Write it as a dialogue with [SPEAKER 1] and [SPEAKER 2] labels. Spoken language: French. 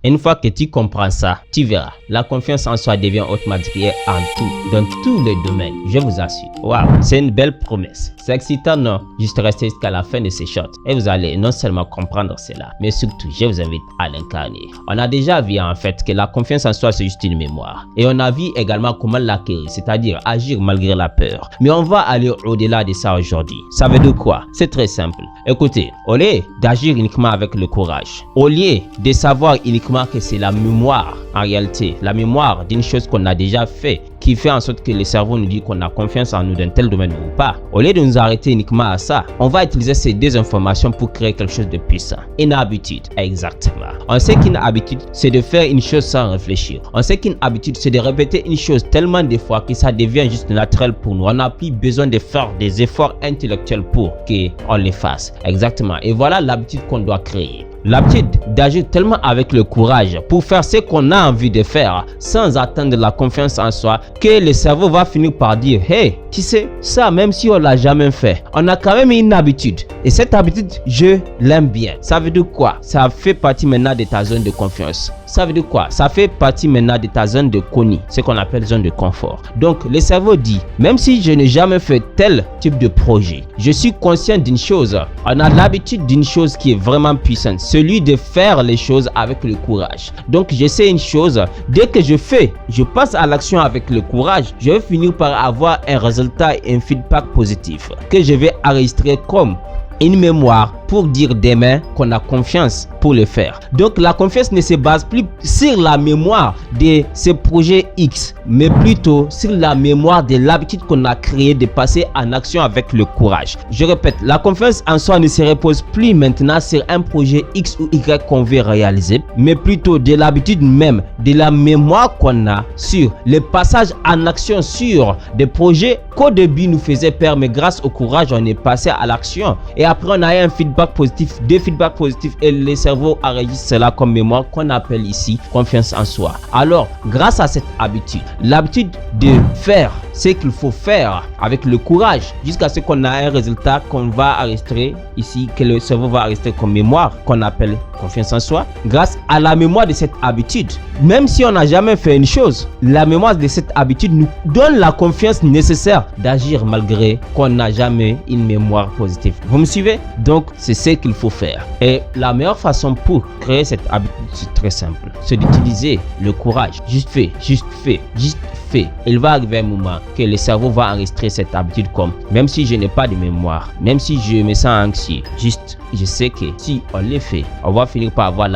[SPEAKER 1] Une fois que tu comprends ça, tu verras, la confiance en soi devient automatique en tout, dans tous les domaines, je vous assure. Waouh, c'est une belle promesse. C'est excitant, non? Juste rester jusqu'à la fin de ces shorts et vous allez non seulement comprendre cela, mais surtout, je vous invite à l'incarner. On a déjà vu en fait que la confiance en soi, c'est juste une mémoire. Et on a vu également comment l'acquérir, c'est-à-dire agir malgré la peur. Mais on va aller au-delà de ça aujourd'hui. Ça veut dire quoi? C'est très simple. Écoutez, au lieu d'agir uniquement avec le courage, au lieu de savoir uniquement que c'est la mémoire, en réalité, la mémoire d'une chose qu'on a déjà fait, qui fait en sorte que le cerveau nous dit qu'on a confiance en nous dans tel domaine ou pas. Au lieu de nous arrêter uniquement à ça, on va utiliser ces deux informations pour créer quelque chose de puissant. Une habitude, exactement. On sait qu'une habitude, c'est de faire une chose sans réfléchir. On sait qu'une habitude, c'est de répéter une chose tellement de fois que ça devient juste naturel pour nous. On n'a plus besoin de faire des efforts intellectuels pour qu'on les fasse. Exactement. Et voilà l'habitude qu'on doit créer. L'habitude d'agir tellement avec le courage pour faire ce qu'on a envie de faire sans attendre la confiance en soi que le cerveau va finir par dire « Hey, tu sais, ça même si on l'a jamais fait, on a quand même une habitude. Et cette habitude, je l'aime bien. » Ça veut dire quoi? Ça fait partie maintenant de ta zone de confiance. Ça veut dire quoi? Ça fait partie maintenant de ta zone de connu, ce qu'on appelle zone de confort. Donc le cerveau dit, même si je n'ai jamais fait tel type de projet, je suis conscient d'une chose. On a l'habitude d'une chose qui est vraiment puissante, celui de faire les choses avec le courage. Donc je sais une chose, dès que je passe à l'action avec le courage, je vais finir par avoir un résultat et un feedback positif que je vais enregistrer comme une mémoire pour dire demain qu'on a confiance pour le faire. Donc la confiance ne se base plus sur la mémoire de ce projet X, mais plutôt sur la mémoire de l'habitude qu'on a créée de passer en action avec le courage. Je répète, la confiance en soi ne se repose plus maintenant sur un projet X ou Y qu'on veut réaliser, mais plutôt de l'habitude même, de la mémoire qu'on a sur le passage en action sur des projets qu'au début nous faisaient peur, mais grâce au courage on est passé à l'action. Et après on a eu un feedback positif, deux feedbacks positifs et le cerveau enregistre cela comme mémoire qu'on appelle ici confiance en soi. Alors grâce à cette habitude, l'habitude de faire ce qu'il faut faire avec le courage jusqu'à ce qu'on a un résultat qu'on va enregistrer ici, que le cerveau va enregistrer comme mémoire qu'on appelle confiance en soi. Grâce à la mémoire de cette habitude, même si on n'a jamais fait une chose, la mémoire de cette habitude nous donne la confiance nécessaire d'agir malgré qu'on n'a jamais une mémoire positive. Vous me suivez? Donc c'est ce qu'il faut faire. Et la meilleure façon pour créer cette habitude, c'est très simple, c'est d'utiliser le courage. Juste fais, juste fais, juste fais. Il va arriver un moment que le cerveau va enregistrer cette habitude comme, même si je n'ai pas de mémoire, même si je me sens anxieux, juste je sais que si on le fait, on va finir par avoir la